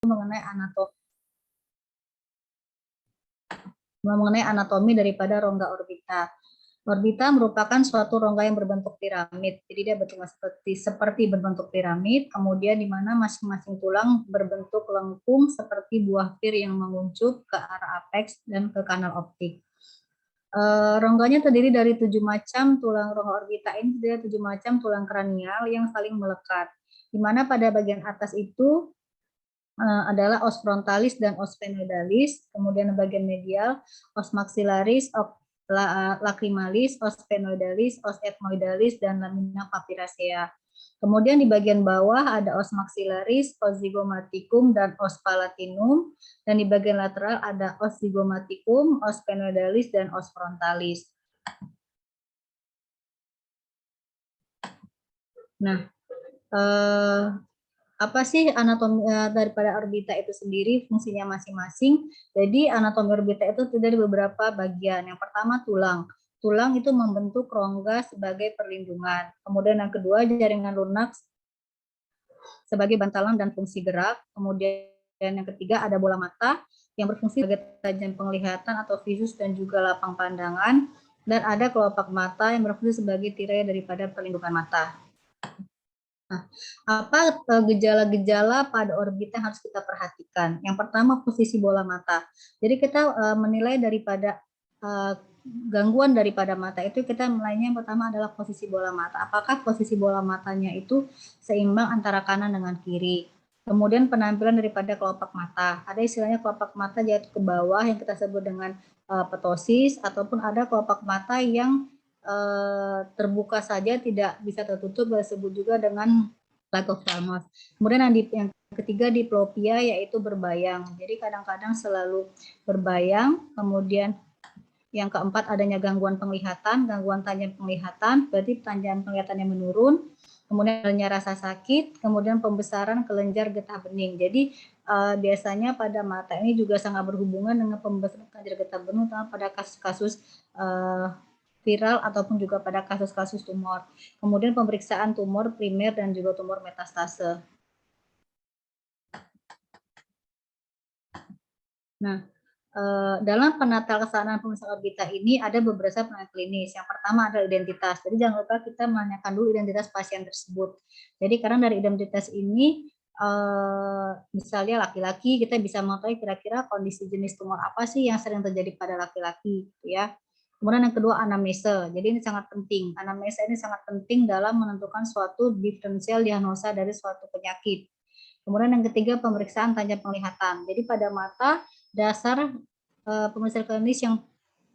mengenai anatomi daripada rongga orbita. Orbita merupakan suatu rongga yang berbentuk piramid. Jadi dia bentuk seperti berbentuk piramid, kemudian di mana masing-masing tulang berbentuk lengkung seperti buah pir yang menguncup ke arah apeks dan ke kanal optik. Rongganya terdiri dari 7 macam tulang rongga orbita ini, ada 7 macam tulang kranial yang saling melekat. Di mana pada bagian atas itu adalah os frontalis dan os sphenoidalis, kemudian bagian medial os maxillaris, lacrimalis, os sphenoidalis, os ethmoidalis, dan lamina papyracea. Kemudian di bagian bawah ada os maxillaris, os zygomaticum, dan os palatinum, dan di bagian lateral ada os zygomaticum, os sphenoidalis, dan os frontalis. Nah, apa sih anatomi daripada orbita itu sendiri, fungsinya masing-masing. Jadi anatomi orbita itu terdiri dari beberapa bagian. Yang pertama tulang. Tulang itu membentuk rongga sebagai perlindungan. Kemudian yang kedua jaringan lunak sebagai bantalan dan fungsi gerak. Kemudian yang ketiga ada bola mata yang berfungsi sebagai tajam penglihatan atau visus dan juga lapang pandangan. Dan ada kelopak mata yang berfungsi sebagai tirai daripada perlindungan mata. Nah, apa gejala-gejala pada orbita yang harus kita perhatikan? Yang pertama, posisi bola mata. Jadi kita menilai daripada gangguan daripada mata itu, kita menilainya yang pertama adalah posisi bola mata. Apakah posisi bola matanya itu seimbang antara kanan dengan kiri? Kemudian penampilan daripada kelopak mata. Ada istilahnya kelopak mata jatuh ke bawah yang kita sebut dengan ptosis, ataupun ada kelopak mata yang terbuka saja tidak bisa tertutup, disebut juga dengan lagophthalmos. Kemudian yang ketiga diplopia, yaitu berbayang. Jadi kadang-kadang selalu berbayang. Kemudian yang keempat adanya gangguan penglihatan, gangguan tajam penglihatan, berarti tajam penglihatannya menurun. Kemudian adanya rasa sakit, kemudian pembesaran kelenjar getah bening. Jadi biasanya pada mata ini juga sangat berhubungan dengan pembesaran kelenjar getah bening pada kasus-kasus viral ataupun juga pada kasus-kasus tumor. Kemudian pemeriksaan tumor primer dan juga tumor metastase. Nah, dalam penata laksanaan pemeriksaan orbita ini ada beberapa penilaian klinis. Yang pertama adalah identitas. Jadi jangan lupa kita menanyakan dulu identitas pasien tersebut. Jadi karena dari identitas ini, misalnya laki-laki, kita bisa mengetahui kira-kira kondisi jenis tumor apa sih yang sering terjadi pada laki-laki, ya. Kemudian yang kedua anamnese. Jadi ini sangat penting. Anamnese ini sangat penting dalam menentukan suatu diferensial diagnosa dari suatu penyakit. Kemudian yang ketiga pemeriksaan tajam penglihatan. Jadi pada mata dasar pemeriksaan klinis yang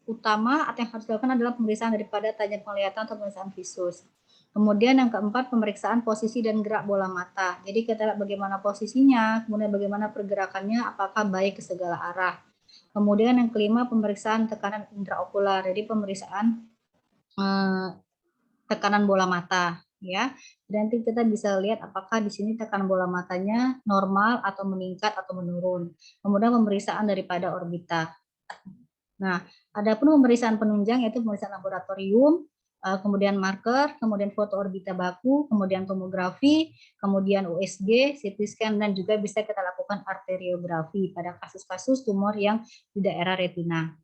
utama atau yang harus dilakukan adalah pemeriksaan daripada tajam penglihatan atau pemeriksaan visus. Kemudian yang keempat pemeriksaan posisi dan gerak bola mata. Jadi kita lihat bagaimana posisinya, kemudian bagaimana pergerakannya, apakah baik ke segala arah. Kemudian yang kelima pemeriksaan tekanan intraokular, jadi pemeriksaan tekanan bola mata, ya. Dan nanti kita bisa lihat apakah di sini tekanan bola matanya normal atau meningkat atau menurun. Kemudian pemeriksaan daripada orbita. Nah, adapun pemeriksaan penunjang yaitu pemeriksaan laboratorium, kemudian marker, kemudian foto orbita baku, kemudian tomografi, kemudian USG, CT scan, dan juga bisa kita lakukan arteriografi pada kasus-kasus tumor yang di daerah retina.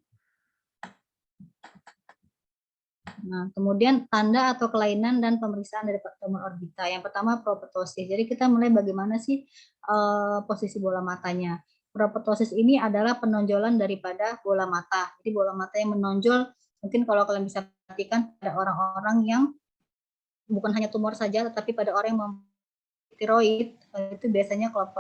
Nah, kemudian tanda atau kelainan dan pemeriksaan dari tumor orbita. Yang pertama proptosis. Jadi kita mulai bagaimana sih posisi bola matanya. Proptosis ini adalah penonjolan daripada bola mata. Jadi bola mata yang menonjol, mungkin kalau kalian bisa perhatikan pada orang-orang yang bukan hanya tumor saja, tetapi pada orang yang tiroid itu biasanya kalau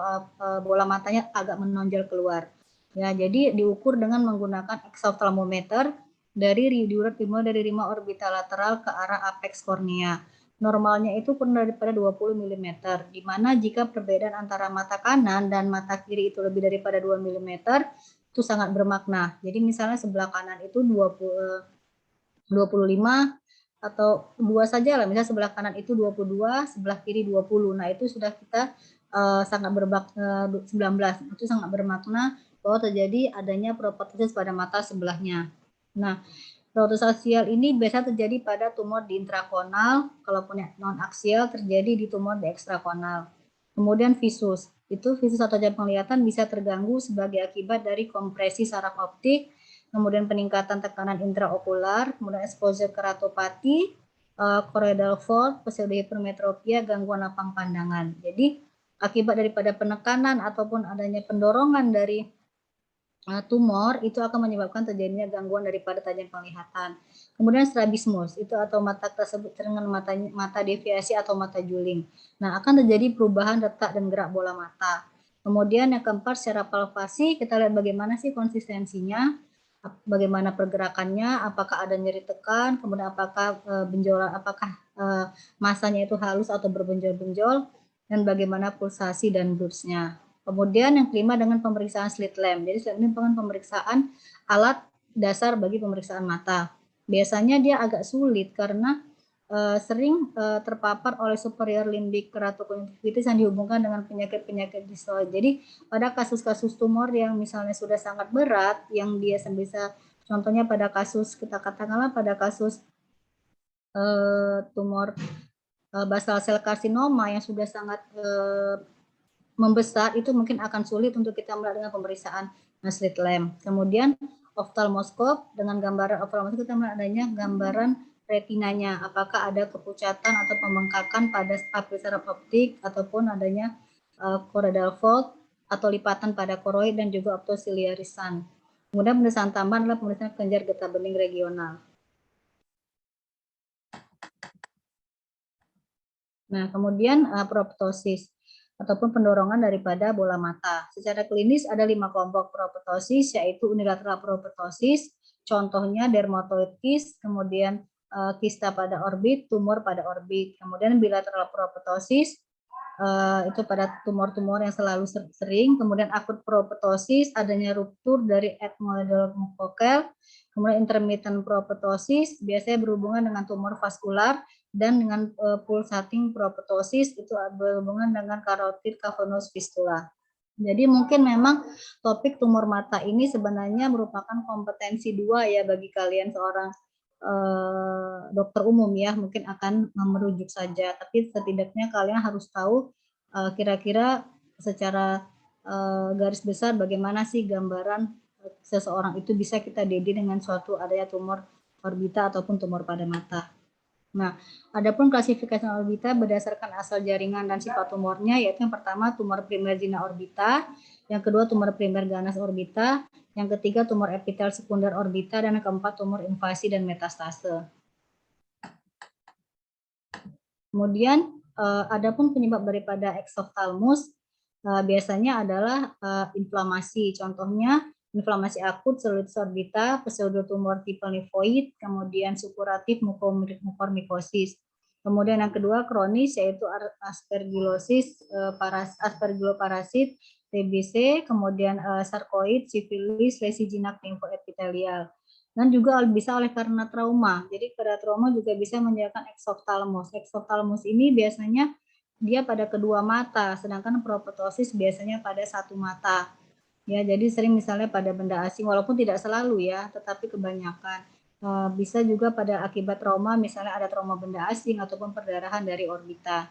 bola matanya agak menonjol keluar. Ya, jadi diukur dengan menggunakan exophthalmometer dari dimulai dari rima orbita lateral ke arah apeks kornea. Normalnya itu kurang daripada 20 mm, di mana jika perbedaan antara mata kanan dan mata kiri itu lebih daripada 2 mm, itu sangat bermakna. Jadi misalnya sebelah kanan itu 25 atau 2 saja lah, misalnya sebelah kanan itu 22, sebelah kiri 20. Nah, itu sudah kita sangat 19. Itu sangat bermakna bahwa terjadi adanya proptosis pada mata sebelahnya. Nah, proptosis aksial ini biasa terjadi pada tumor di intrakonal, kalaupun non aksial terjadi di tumor di ekstrakonal. Kemudian visus. itu visus atau jam penglihatan bisa terganggu sebagai akibat dari kompresi saraf optik, kemudian peningkatan tekanan intraokular, kemudian exposure keratopati, choroidal vault, pseudohipermetropia, gangguan lapang pandangan. Jadi akibat daripada penekanan ataupun adanya pendorongan dari tumor itu akan menyebabkan terjadinya gangguan daripada tajam penglihatan. Kemudian strabismus itu atau mata tersebut dengan mata deviasi atau mata juling. Nah, akan terjadi perubahan retak dan gerak bola mata. Kemudian yang keempat secara palpasi kita lihat bagaimana sih konsistensinya, bagaimana pergerakannya, apakah ada nyeri tekan, kemudian apakah benjolan, apakah masanya itu halus atau berbenjol-benjol, dan bagaimana pulsasi dan burstnya. Kemudian yang kelima dengan pemeriksaan slit lamp. Jadi slit lamp merupakan pemeriksaan alat dasar bagi pemeriksaan mata. Biasanya dia agak sulit karena sering terpapar oleh superior limbic keratokonjungtivitis yang dihubungkan dengan penyakit-penyakit distal. Jadi pada kasus-kasus tumor yang misalnya sudah sangat berat, yang dia bisa contohnya pada kasus kita katakanlah pada kasus tumor basal sel karsinoma yang sudah sangat membesar, itu mungkin akan sulit untuk kita melihat dengan pemeriksaan slit lamp. Kemudian oftalmoskop, dengan gambaran oftalmoskop kita melihat adanya gambaran retinanya, apakah ada kepucatan atau pembengkakan pada papil saraf optik ataupun adanya choroidal vault atau lipatan pada koroid dan juga optociliarisan. Kemudian pemeriksaan tambahan adalah pemeriksaan kelenjar getah bening regional. Nah, kemudian proptosis ataupun pendorongan daripada bola mata. Secara klinis ada 5 kelompok proptosis, yaitu unilateral proptosis, contohnya dermatoid kyst, kemudian kista pada orbit, tumor pada orbit. Kemudian bilateral proptosis, itu pada tumor-tumor yang selalu sering. Kemudian akut proptosis, adanya ruptur dari ethmoidal mucokel. Kemudian intermittent proptosis, biasanya berhubungan dengan tumor vaskular, dan dengan pulsating proptosis itu berhubungan dengan carotid cavernous fistula. Jadi mungkin memang topik tumor mata ini sebenarnya merupakan kompetensi 2 ya bagi kalian seorang dokter umum ya, mungkin akan merujuk saja, tapi setidaknya kalian harus tahu kira-kira secara garis besar bagaimana sih gambaran seseorang itu bisa kita DD dengan suatu adanya tumor orbita ataupun tumor pada mata. Nah, adapun klasifikasi orbita berdasarkan asal jaringan dan sifat tumornya, yaitu yang pertama tumor primer zina orbita, yang kedua tumor primer ganas orbita, yang ketiga tumor epitel sekunder orbita, dan yang keempat tumor invasi dan metastase. Kemudian, adapun penyebab daripada exophthalmos biasanya adalah inflamasi, contohnya inflamasi akut selulitis orbita, pseudotumor tipe lifoid, kemudian supuratif mukormikosis. Kemudian yang kedua kronis yaitu aspergillosis, aspergilloparasit, TBC, kemudian sarkoid, sifilis, lesi jinak limfoepitelial. Dan juga bisa oleh karena trauma. Jadi pada trauma juga bisa menyebabkan exophthalmos. Exophthalmos ini biasanya dia pada kedua mata, sedangkan proptosis biasanya pada satu mata. Ya, jadi sering misalnya pada benda asing, walaupun tidak selalu ya, tetapi kebanyakan. Bisa juga pada akibat trauma, misalnya ada trauma benda asing ataupun perdarahan dari orbita.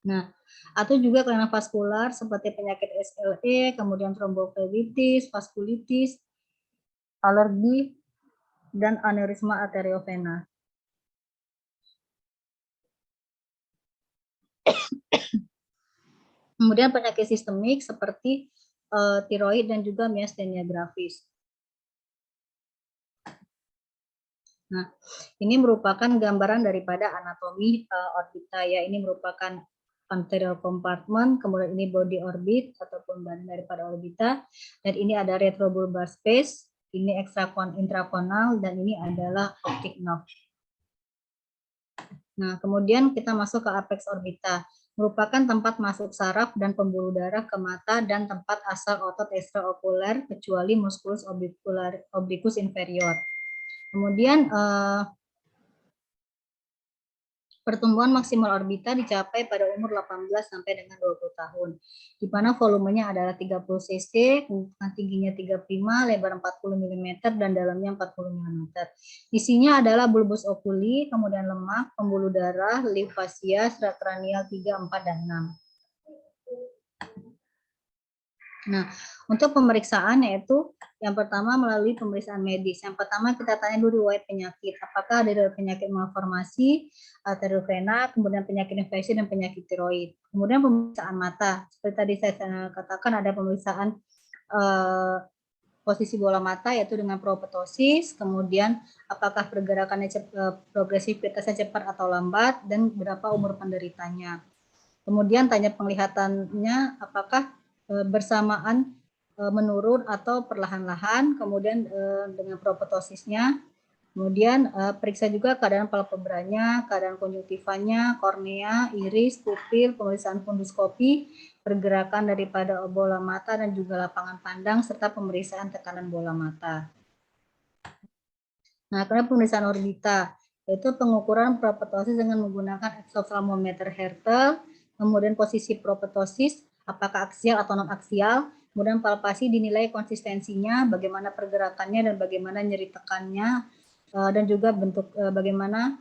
Nah, atau juga kelainan vaskular seperti penyakit SLE, kemudian tromboflebitis, vaskulitis, alergi, dan aneurisma arteriovena. Kemudian penyakit sistemik seperti tiroid dan juga miastenia gravis. Nah, ini merupakan gambaran daripada anatomi orbita ya. Ini merupakan anterior compartment, kemudian ini body orbit ataupun badan daripada orbita, dan ini ada retrobulbar space, ini intraconal, dan ini adalah optic nerve. Nah, kemudian kita masuk ke apex orbita, merupakan tempat masuk saraf dan pembuluh darah ke mata dan tempat asal otot extraocular kecuali musculus obliquus inferior. Kemudian pertumbuhan maksimal orbita dicapai pada umur 18 sampai dengan 20 tahun, di mana volumenya adalah 30 cc, tingginya 35, lebar 40 mm, dan dalamnya 40 mm. Isinya adalah bulbus oculi, kemudian lemak, pembuluh darah, limfasia, serat kranial 3, 4, dan 6. Nah, untuk pemeriksaan yaitu yang pertama melalui pemeriksaan medis. Yang pertama kita tanya dulu riwayat penyakit. Apakah ada riwayat penyakit malformasi, arterial vena, kemudian penyakit infeksi dan penyakit tiroid. Kemudian pemeriksaan mata. Seperti tadi saya katakan ada pemeriksaan posisi bola mata yaitu dengan proptosis, kemudian apakah pergerakannya progresivitasnya cepat atau lambat dan berapa umur penderitanya. Kemudian tanya penglihatannya apakah bersamaan menurun atau perlahan-lahan, kemudian dengan proptosisnya. Kemudian periksa juga keadaan palpebranya, keadaan konjungtivanya, kornea, iris, pupil, pemeriksaan funduskopi, pergerakan daripada bola mata dan juga lapangan pandang serta pemeriksaan tekanan bola mata. Nah, kemudian pemeriksaan orbita yaitu pengukuran proptosis dengan menggunakan exophthalmometer Hertel, kemudian posisi proptosis apakah aksial atau non aksial, kemudian palpasi dinilai konsistensinya, bagaimana pergerakannya dan bagaimana nyeri tekannya, dan juga bentuk bagaimana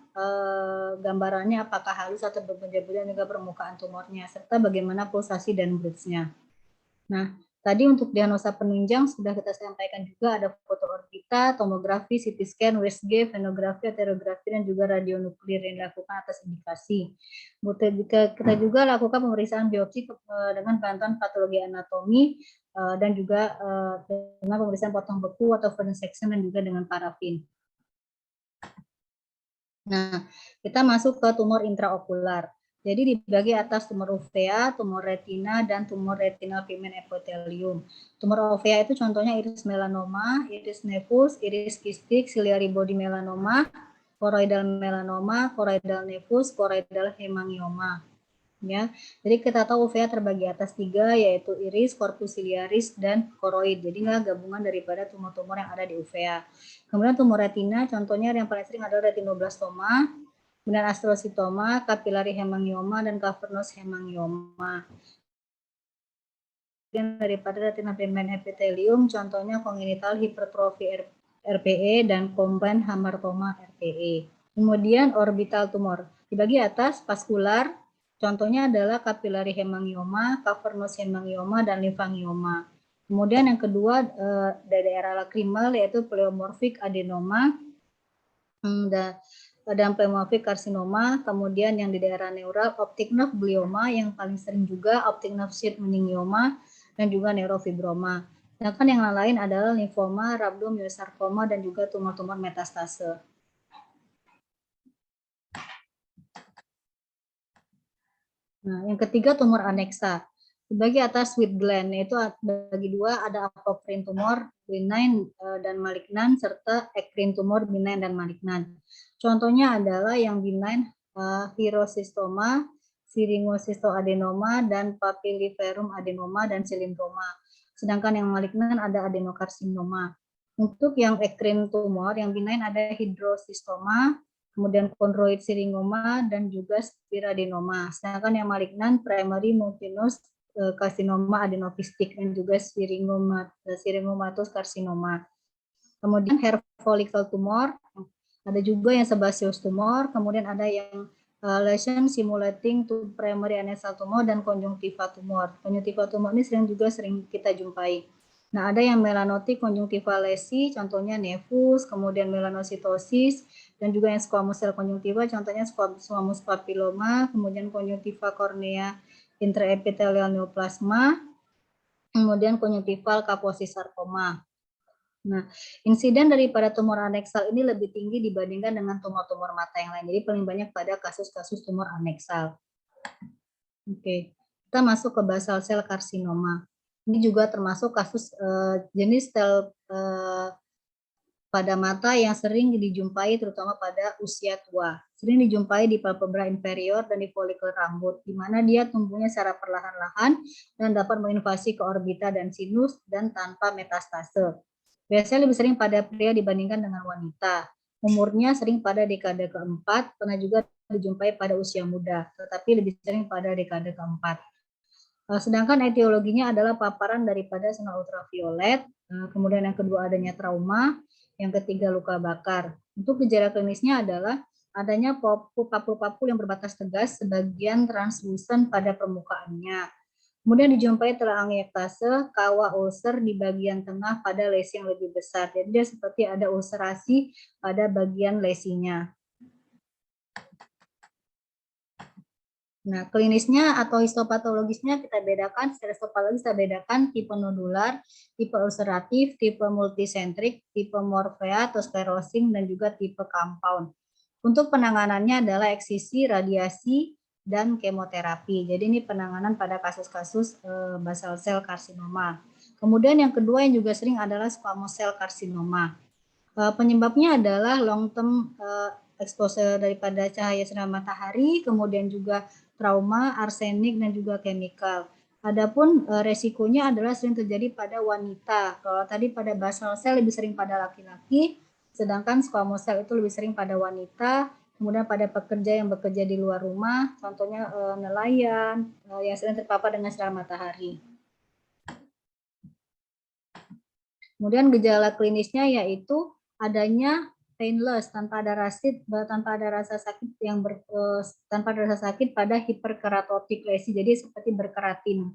gambarannya apakah halus atau berbentuk-bentuk dan juga permukaan tumornya serta bagaimana pulsasi dan bridge-nya. Nah, tadi untuk diagnosa penunjang sudah kita sampaikan juga ada foto orbita, tomografi, CT scan, USG, venografi, arteriografi dan juga radionuklir yang dilakukan atas indikasi. Kita juga lakukan pemeriksaan biopsi dengan bantuan patologi anatomi dan juga dengan pemeriksaan potong beku atau vein section dan juga dengan parafin. Nah, kita masuk ke tumor intraokular. Jadi dibagi atas tumor uvea, tumor retina, dan tumor retinal pigment epithelium. Tumor uvea itu contohnya iris melanoma, iris nevus, iris kistik, ciliary body melanoma, choroidal melanoma, choroidal nevus, choroidal hemangioma. Ya, jadi kita tahu uvea terbagi atas 3 yaitu iris, corpus ciliaris, dan choroid. Jadi gabungan daripada tumor-tumor yang ada di uvea. Kemudian tumor retina, contohnya yang paling sering adalah retinoblastoma, kemudian astrositoma, capillary hemangioma, dan cavernous hemangioma. Kemudian daripada retinal pigment epithelium, contohnya congenital hypertrophy RPE dan combined hamartoma RPE. Kemudian orbital tumor, dibagi atas vaskular, contohnya adalah capillary hemangioma, cavernous hemangioma, dan limfangioma. Kemudian yang kedua daerah lacrimal yaitu pleomorphic adenoma dan pleomorphic carcinoma. Kemudian yang di daerah neural optic nerve glioma yang paling sering juga optic nerve sheath meningioma dan juga neurofibroma. Sedangkan yang lain adalah limfoma, rhabdomyosarcoma dan juga tumor-tumor metastase. Nah, yang ketiga tumor aneksa. Dibagi atas sweet gland, yaitu bagi dua ada apocrine tumor benign dan malignan serta eccrine tumor benign dan malignan. Contohnya adalah yang benign hirosistoma, pharyngocystoadenoma dan papilliferum adenoma dan cylindroma. Sedangkan yang malignan ada adenokarsinoma. Untuk yang eccrine tumor, yang benign ada hidrosistoma, kemudian chondroid syringoma dan juga spiroadenoma. Sedangkan yang malignan primary multinodal carcinoma adenopistik dan juga syringomatous carcinoma. Kemudian hair follicle tumor, ada juga yang sebaceous tumor, kemudian ada yang lesion simulating to primary anexial tumor dan konjungtiva tumor. Konjungtiva tumor ini sering kita jumpai. Nah, ada yang melanotik konjungtiva lesi, contohnya nevus, kemudian melanositosis, dan juga yang squamous cell konjungtiva, contohnya squamous papilloma, kemudian konjungtiva kornea intraepithelial neoplasma, kemudian konjungtival kaposis sarkoma. Nah, insiden daripada tumor aneksal ini lebih tinggi dibandingkan dengan tumor-tumor mata yang lain. Jadi paling banyak pada kasus-kasus tumor aneksal. Oke, kita masuk ke basal cell karsinoma. Ini juga termasuk kasus jenis sel pada mata yang sering dijumpai terutama pada usia tua. Sering dijumpai di palpebra inferior dan di folikel rambut, di mana dia tumbuhnya secara perlahan-lahan dan dapat menginvasi ke orbita dan sinus dan tanpa metastase. Biasanya lebih sering pada pria dibandingkan dengan wanita. Umurnya sering pada dekade keempat, pernah juga dijumpai pada usia muda, tetapi lebih sering pada dekade keempat. Sedangkan etiologinya adalah paparan daripada sinar ultraviolet, kemudian yang kedua adanya trauma, yang ketiga luka bakar. Untuk gejala klinisnya adalah adanya papul-papul yang berbatas tegas sebagian translucent pada permukaannya. Kemudian dijumpai telangiectase, kawah ulcer di bagian tengah pada lesi yang lebih besar. Jadi dia seperti ada ulcerasi pada bagian lesinya. Nah, klinisnya atau histopatologisnya kita bedakan, secara histopatologis kita bedakan tipe nodular, tipe ulceratif, tipe multisentrik, tipe morphea atau sclerosing, dan juga tipe compound. Untuk penanganannya adalah eksisi, radiasi, dan kemoterapi. Jadi ini penanganan pada kasus-kasus basal cell karsinoma. Kemudian yang kedua yang juga sering adalah squamous cell karsinoma. Penyebabnya adalah long term exposure daripada cahaya sinar matahari, kemudian juga trauma, arsenik, dan juga chemical. Adapun resikonya adalah sering terjadi pada wanita. Kalau tadi pada basal cell lebih sering pada laki-laki, sedangkan squamous cell itu lebih sering pada wanita. Kemudian pada pekerja yang bekerja di luar rumah, contohnya nelayan yang sering terpapar dengan sinar matahari. Kemudian gejala klinisnya yaitu adanya painless tanpa ada rasa sakit tanpa ada rasa sakit pada hiperkeratotik lesi, jadi seperti berkeratin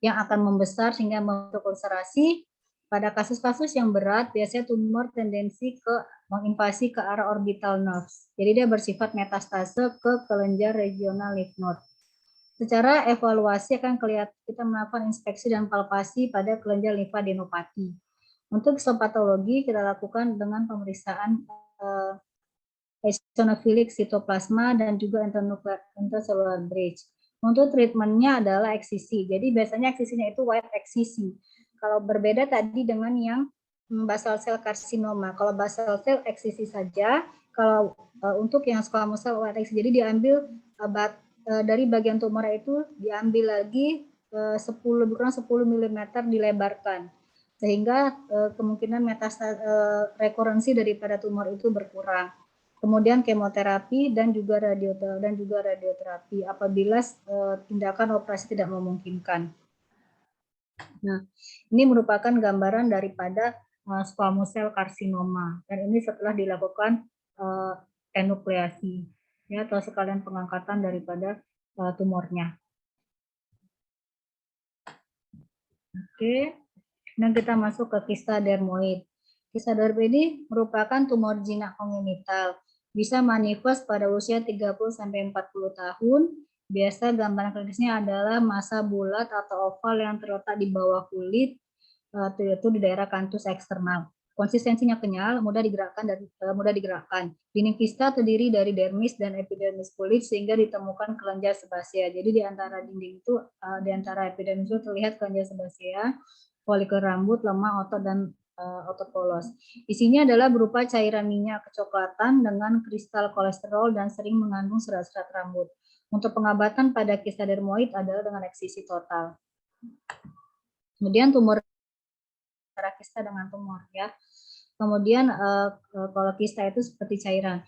yang akan membesar sehingga membentuk ulcerasi. Pada kasus-kasus yang berat biasanya tumor tendensi ke menginvasi ke arah orbital nerves, jadi dia bersifat metastase ke kelenjar regional lymph node. Secara evaluasi akan kita melakukan inspeksi dan palpasi pada kelenjar limfadenopati. Untuk histopatologi kita lakukan dengan pemeriksaan eosinophilic cytoplasma dan juga intercellular bridge. Untuk treatmentnya adalah eksisi. Jadi biasanya eksisinya itu white eksisi. Kalau berbeda tadi dengan yang basal cell karsinoma. Kalau basal cell eksisi saja. Kalau untuk yang squamous cell white eksisi, jadi diambil dari bagian tumor itu diambil lagi 10 mm dilebarkan, sehingga kemungkinan rekurensi daripada tumor itu berkurang. Kemudian kemoterapi dan juga radioterapi apabila tindakan operasi tidak memungkinkan. Nah, ini merupakan gambaran daripada squamous cell karsinoma, dan ini setelah dilakukan enukleasi ya, atau sekalian pengangkatan daripada tumornya. Oke. Dan kita masuk ke kista dermoid. Kista dermoid ini merupakan tumor jinak kongenital. Bisa manifest pada usia 30-40 tahun. Biasa gambaran klinisnya adalah massa bulat atau oval yang terletak di bawah kulit, yaitu di daerah kantus eksternal. Konsistensinya kenyal, mudah digerakkan. Dinding kista terdiri dari dermis dan epidermis kulit sehingga ditemukan kelenjar sebasea. Jadi di antara dinding itu, di antara epidermis itu terlihat kelenjar sebasea, folikel rambut, lemak, otot, dan otot polos. Isinya adalah berupa cairan minyak kecoklatan dengan kristal kolesterol dan sering mengandung serat-serat rambut. Untuk pengobatan pada kista dermoid adalah dengan eksisi total. Kemudian tumor kista dengan tumor ya. Kemudian kalau kista itu seperti cairan.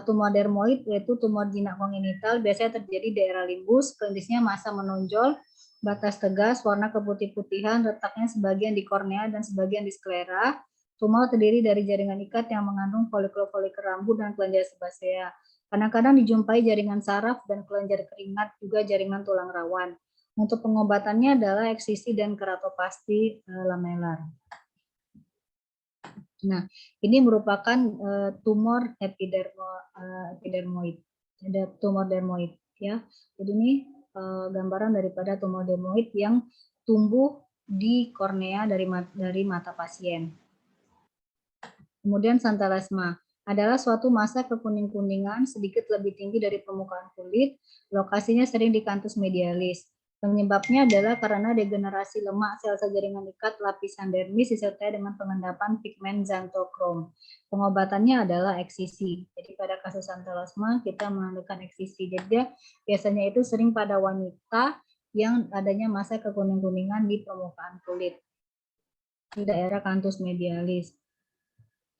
Tumor dermoid yaitu tumor jinak kongenital biasanya terjadi di daerah limbus, klinisnya massa menonjol, batas tegas, warna keputih-putihan, letaknya sebagian di kornea dan sebagian di sklera. Tumor terdiri dari jaringan ikat yang mengandung folikel-folikel rambut dan kelenjar sebasea. Kadang-kadang dijumpai jaringan saraf dan kelenjar keringat, juga jaringan tulang rawan. Untuk pengobatannya adalah eksisi dan keratoplasti lamelar. Nah, ini merupakan tumor epidermoid, ada tumor dermoid ya. Jadi ini gambaran daripada tumor dermoid yang tumbuh di kornea dari mata pasien. Kemudian santalasma adalah suatu massa kekuning-kuningan sedikit lebih tinggi dari permukaan kulit, lokasinya sering di kantus medialis. Penyebabnya adalah karena degenerasi lemak sel-sel jaringan ikat lapisan dermis disertai dengan pengendapan pigmen xanthochrome. Pengobatannya adalah eksisi. Jadi pada kasus santalasma kita menggunakan eksisi. Jadi biasanya itu sering pada wanita yang adanya massa kekuning-kuningan di permukaan kulit di daerah kantus medialis.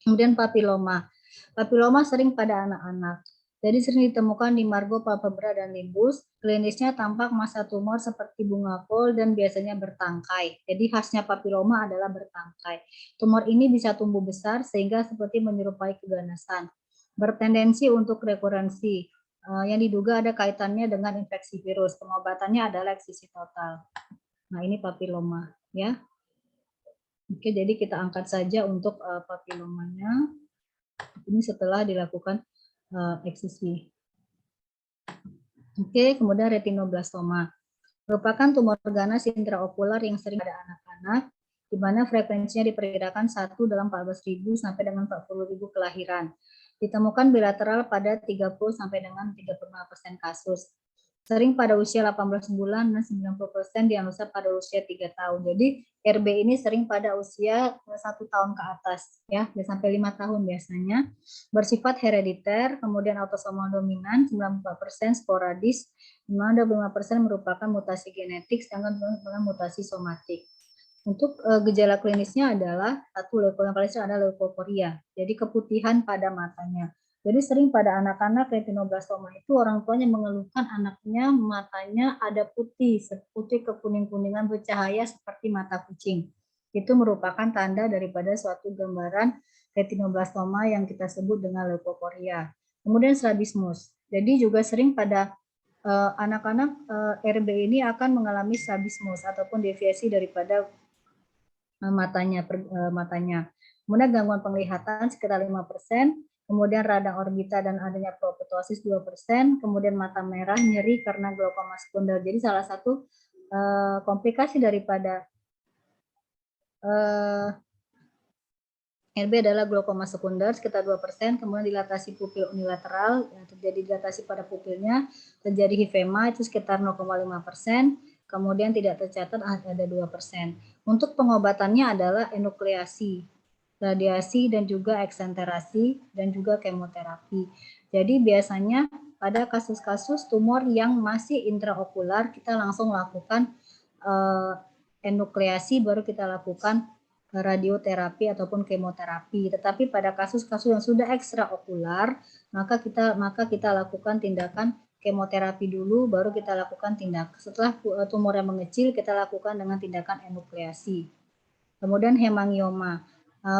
Kemudian papiloma. Papiloma sering pada anak-anak. Jadi sering ditemukan di margo palpebra dan limbus. Klinisnya tampak massa tumor seperti bunga kol dan biasanya bertangkai. Jadi khasnya papiloma adalah bertangkai. Tumor ini bisa tumbuh besar sehingga seperti menyerupai keganasan. Bertendensi untuk rekurensi. Yang diduga ada kaitannya dengan infeksi virus. Pengobatannya adalah eksisi total. Nah, ini papiloma ya. Oke, jadi kita angkat saja untuk papilomanya. Ini setelah dilakukan eksisi. Oke, kemudian retinoblastoma. Merupakan tumor ganas intraokular yang sering pada anak-anak, di mana frekuensinya diperkirakan 1 dalam 14.000 sampai dengan 40.000 kelahiran. Ditemukan bilateral pada 30 sampai dengan 35% kasus. Sering pada usia 18 bulan dan 90% diagnosa pada usia 3 tahun. Jadi RB ini sering pada usia 1 tahun ke atas, ya, sampai 5 tahun biasanya. Bersifat herediter, kemudian autosomal dominan, 94% sporadis, 25% merupakan mutasi genetik, sedangkan dengan mutasi somatik. Untuk gejala klinisnya adalah yang paling sering adalah leukoporia, jadi keputihan pada matanya. Jadi sering pada anak-anak retinoblastoma itu orang tuanya mengeluhkan anaknya matanya ada putih, putih kekuning-kuningan bercahaya seperti mata kucing. Itu merupakan tanda daripada suatu gambaran retinoblastoma yang kita sebut dengan leukoporia. Kemudian strabismus. Jadi juga sering pada anak-anak RB ini akan mengalami strabismus ataupun deviasi daripada matanya. Kemudian gangguan penglihatan sekitar 5%, kemudian radang orbita dan adanya proptosis 2%, kemudian mata merah, nyeri karena glaukoma sekunder. Jadi salah satu komplikasi daripada RB adalah glaukoma sekunder sekitar 2%, kemudian dilatasi pupil unilateral, terjadi dilatasi pada pupilnya, terjadi hifema itu sekitar 0,5%, kemudian tidak tercatat ada 2%. Untuk pengobatannya adalah enukleasi, radiasi dan juga eksenterasi dan juga kemoterapi. Jadi biasanya pada kasus-kasus tumor yang masih intraokular kita langsung lakukan enukleasi, baru kita lakukan radioterapi ataupun kemoterapi. Tetapi pada kasus-kasus yang sudah ekstraokular, maka kita lakukan tindakan kemoterapi dulu, baru kita lakukan tindakan. Setelah tumor yang mengecil, kita lakukan dengan tindakan enukleasi. Kemudian hemangioma.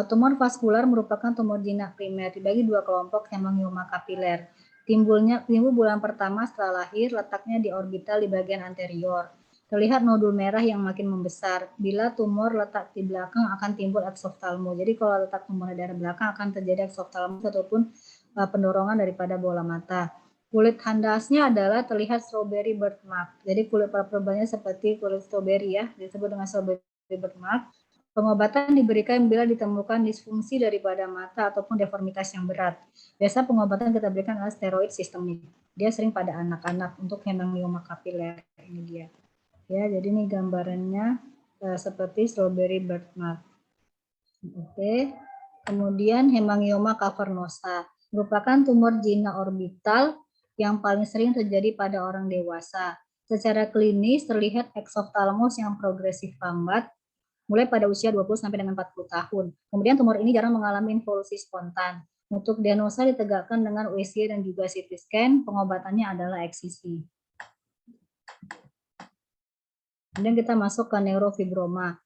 Tumor vaskular merupakan tumor jinak primer, dibagi dua kelompok hemangioma kapiler. Timbul bulan pertama setelah lahir, letaknya di orbital di bagian anterior. Terlihat nodul merah yang makin membesar. Bila tumor letak di belakang akan timbul eksoftalmo. Jadi kalau letak tumor di daerah belakang akan terjadi eksoftalmo ataupun pendorongan daripada bola mata. Kulit handasnya adalah terlihat strawberry birthmark. Jadi kulit perbannya seperti kulit strawberry ya, disebut dengan strawberry birthmark. Pengobatan diberikan bila ditemukan disfungsi daripada mata ataupun deformitas yang berat. Biasa pengobatan kita berikan adalah steroid sistemik. Dia sering pada anak-anak untuk hemangioma kapiler. Ini dia. Ya, jadi ini gambarannya seperti strawberry birthmark. Oke. Kemudian hemangioma cavernosa merupakan tumor jinak orbital yang paling sering terjadi pada orang dewasa. Secara klinis terlihat eksoftalmos yang progresif lambat mulai pada usia 20 sampai dengan 40 tahun. Kemudian tumor ini jarang mengalami involusi spontan. Untuk diagnosa ditegakkan dengan USG dan juga CT scan, pengobatannya adalah eksisi. Kemudian kita masuk ke neurofibroma.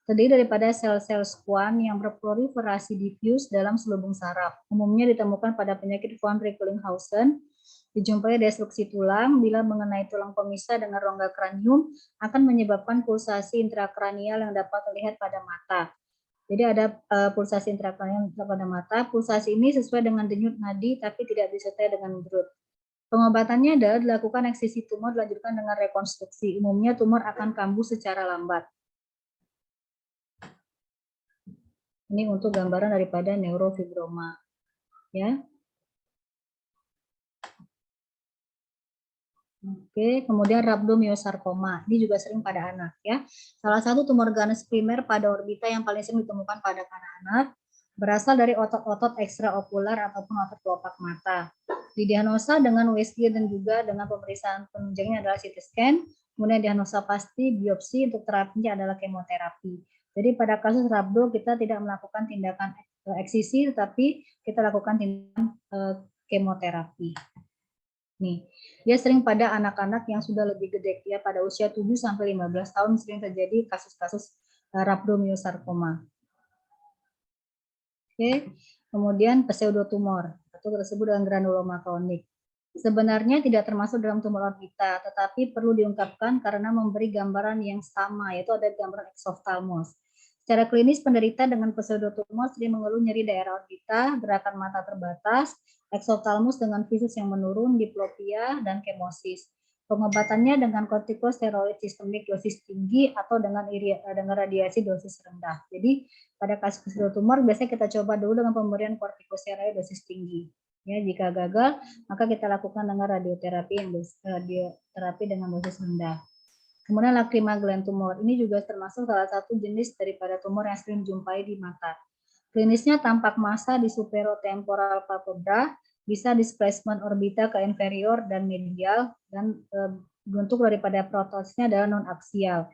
Terdiri daripada sel-sel squam yang berproliferasi diffuse dalam selubung saraf. Umumnya ditemukan pada penyakit von Recklinghausen. Dijumpai destruksi tulang bila mengenai tulang pemisah dengan rongga kranium akan menyebabkan pulsasi intrakranial yang dapat terlihat pada mata. Jadi ada pulsasi intrakranial pada mata. Pulsasi ini sesuai dengan denyut nadi tapi tidak disertai dengan berut. Pengobatannya adalah dilakukan eksisi tumor dilanjutkan dengan rekonstruksi. Umumnya tumor akan kambuh secara lambat. Ini untuk gambaran daripada neurofibroma. Ya. Oke, kemudian rhabdomyosarcoma. Ini juga sering pada anak ya. Salah satu tumor ganas primer pada orbita yang paling sering ditemukan pada anak-anak berasal dari otot-otot ekstraokular ataupun otot kelopak mata. Didiagnosa dengan USG dan juga dengan pemeriksaan penunjangnya adalah CT scan. Kemudian diagnosa pasti biopsi, untuk terapinya adalah kemoterapi. Jadi pada kasus rhabdo kita tidak melakukan tindakan eksisi, tetapi kita lakukan tindakan kemoterapi. Nih, dia sering pada anak-anak yang sudah lebih gede ya, pada usia 7 sampai 15 tahun sering terjadi kasus-kasus rhabdomyosarcoma. Oke, kemudian pseudotumor atau disebut dengan granuloma kronik. Sebenarnya tidak termasuk dalam tumor orbita, tetapi perlu diungkapkan karena memberi gambaran yang sama, yaitu ada gambaran exophthalmos. Secara klinis, penderita dengan pseudotumor sering mengeluh nyeri daerah orbita, gerakan mata terbatas, exophthalmos dengan visus yang menurun, diplopia, dan kemosis. Pengobatannya dengan kortikosteroid sistemik dosis tinggi atau dengan radiasi dosis rendah. Jadi pada kasus pseudotumor biasanya kita coba dulu dengan pemberian kortikosteroid dosis tinggi. Ya, jika gagal, maka kita lakukan dengan radioterapi dengan dosis rendah. Kemudian lacrima gland tumor ini juga termasuk salah satu jenis daripada tumor yang sering dijumpai di mata. Klinisnya tampak massa di superotemporal palpebra, bisa displacement orbita ke inferior dan medial, dan bentuk daripada protosisnya adalah non aksial.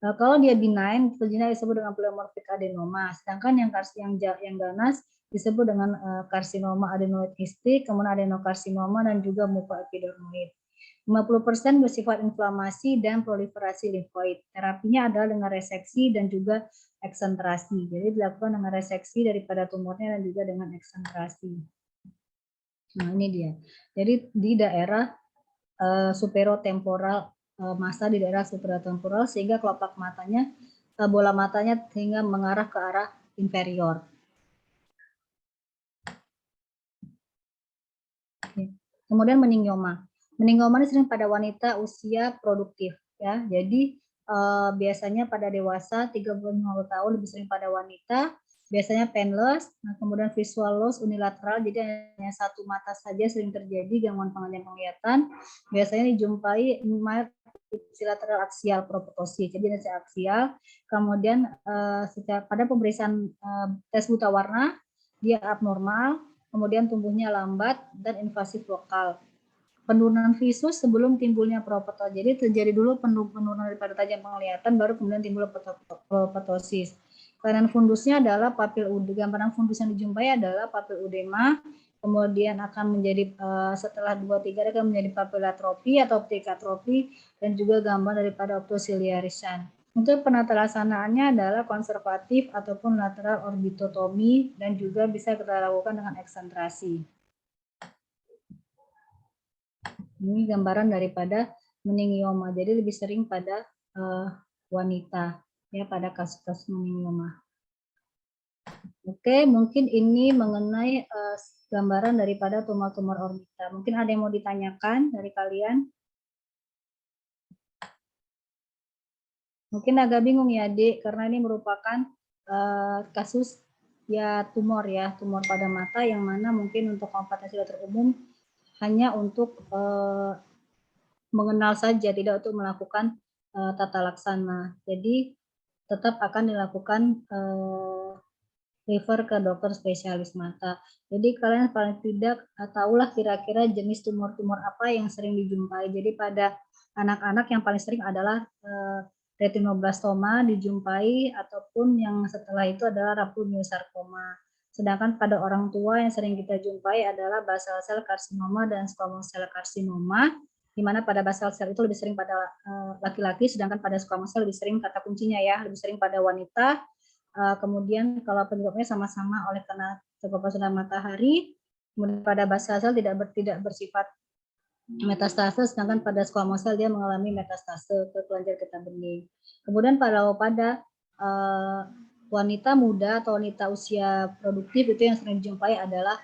Kalau dia benign, jenisnya disebut dengan pleomorphic adenoma, sedangkan yang ganas disebut dengan karsinoma adenoid kistik, kemudian adenokarsinoma dan juga mukoepidermoid. 50% bersifat inflamasi dan proliferasi limfoid. Terapinya adalah dengan reseksi dan juga eksentrasi. Jadi dilakukan dengan reseksi daripada tumornya dan juga dengan eksentrasi. Nah, ini dia. Jadi di daerah superotemporal, massa di daerah superotemporal, sehingga kelopak matanya, bola matanya sehingga mengarah ke arah inferior. Kemudian meningioma. Meningioma ini sering pada wanita usia produktif, ya. Jadi biasanya pada dewasa 35 tahun, lebih sering pada wanita. Biasanya painless, nah kemudian visual loss unilateral, jadi hanya satu mata saja sering terjadi gangguan penglihatan. Biasanya dijumpai ipsilateral aksial proptosis, jadi jenis aksial. Kemudian pada pemeriksaan tes buta warna dia abnormal, kemudian tumbuhnya lambat dan invasif lokal. Penurunan visus sebelum timbulnya proptosis. Jadi terjadi dulu penurunan daripada tajam penglihatan, baru kemudian timbul proptosis. Kelainan fundusnya adalah papil udema. Gambaran fundus yang dijumpai adalah papil udema, kemudian akan menjadi setelah 2-3 akan menjadi papilatropi atau optikatropi, dan juga gambar daripada optociliarisan. Untuk penata laksanaannya adalah konservatif ataupun lateral orbitotomi, dan juga bisa kita lakukan dengan eksentrasi. Ini gambaran daripada meningioma. Jadi lebih sering pada wanita, ya, pada kasus-kasus meningioma. Oke, mungkin ini mengenai gambaran daripada tumor-tumor orbita. Mungkin ada yang mau ditanyakan dari kalian? Mungkin agak bingung ya, Dek, karena ini merupakan kasus ya tumor pada mata, yang mana mungkin untuk kompetensi dokter umum hanya untuk mengenal saja, tidak untuk melakukan tata laksana. Jadi tetap akan dilakukan refer ke dokter spesialis mata. Jadi kalian paling tidak tahulah kira-kira jenis tumor-tumor apa yang sering dijumpai. Jadi pada anak-anak yang paling sering adalah retinoblastoma dijumpai, ataupun yang setelah itu adalah rhabdomyosarcoma. Sedangkan pada orang tua yang sering kita jumpai adalah basal cell karsinoma dan squamous cell karsinoma, di mana pada basal cell itu lebih sering pada laki-laki, sedangkan pada squamous cell lebih sering, kata kuncinya ya, lebih sering pada wanita. Kemudian kalau penyebabnya sama-sama oleh karena terpapar sinar matahari, kemudian pada basal cell tidak bersifat metastase, sedangkan pada squamous cell dia mengalami metastase ke kelenjar getah bening. Kemudian pada wanita muda atau wanita usia produktif itu yang sering dijumpai adalah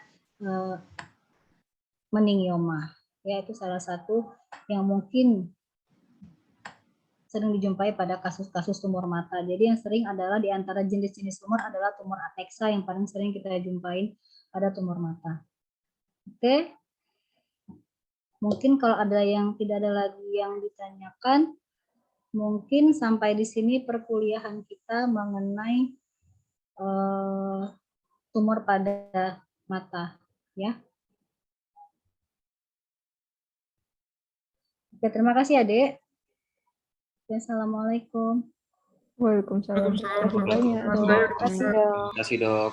meningioma. Ya, itu salah satu yang mungkin sering dijumpai pada kasus-kasus tumor mata. Jadi yang sering adalah di antara jenis-jenis tumor adalah tumor ateksa yang paling sering kita jumpai pada tumor mata. Oke. Mungkin kalau ada yang tidak ada lagi yang ditanyakan, mungkin sampai di sini perkuliahan kita mengenai tumor pada mata, ya. Oke, terima kasih Adek. Assalamualaikum. Waalaikumsalam. Terima kasih banyak, Dok. Terima kasih, Dok.